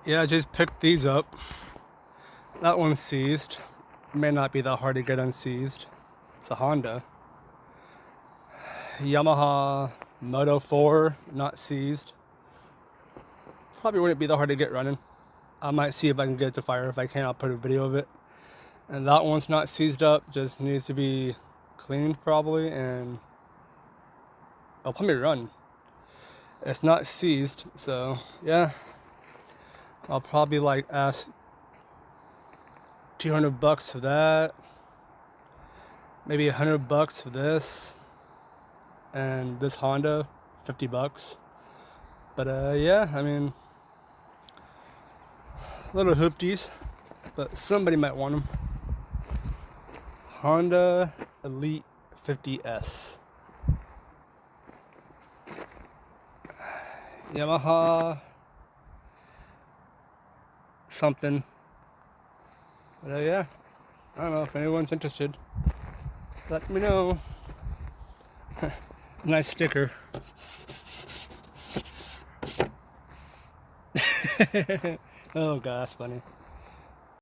Yeah, I just picked these up. That one's seized. It may not be that hard to get unseized. It's a Honda. Yamaha Moto 4, not seized. Probably wouldn't be that hard to get running. I might see if I can get it to fire. If I can, I'll put a video of it. And that one's not seized up, just needs to be cleaned probably, and I'll probably run. It's not seized, so yeah. I'll probably like ask $200 for that. Maybe $100 for this. And this Honda, $50. But yeah, I mean, little hoopties, but somebody might want them. Honda Elite 50S. Yamaha something. But yeah, I don't know if anyone's interested. Let me know. Nice sticker. Oh god, that's funny.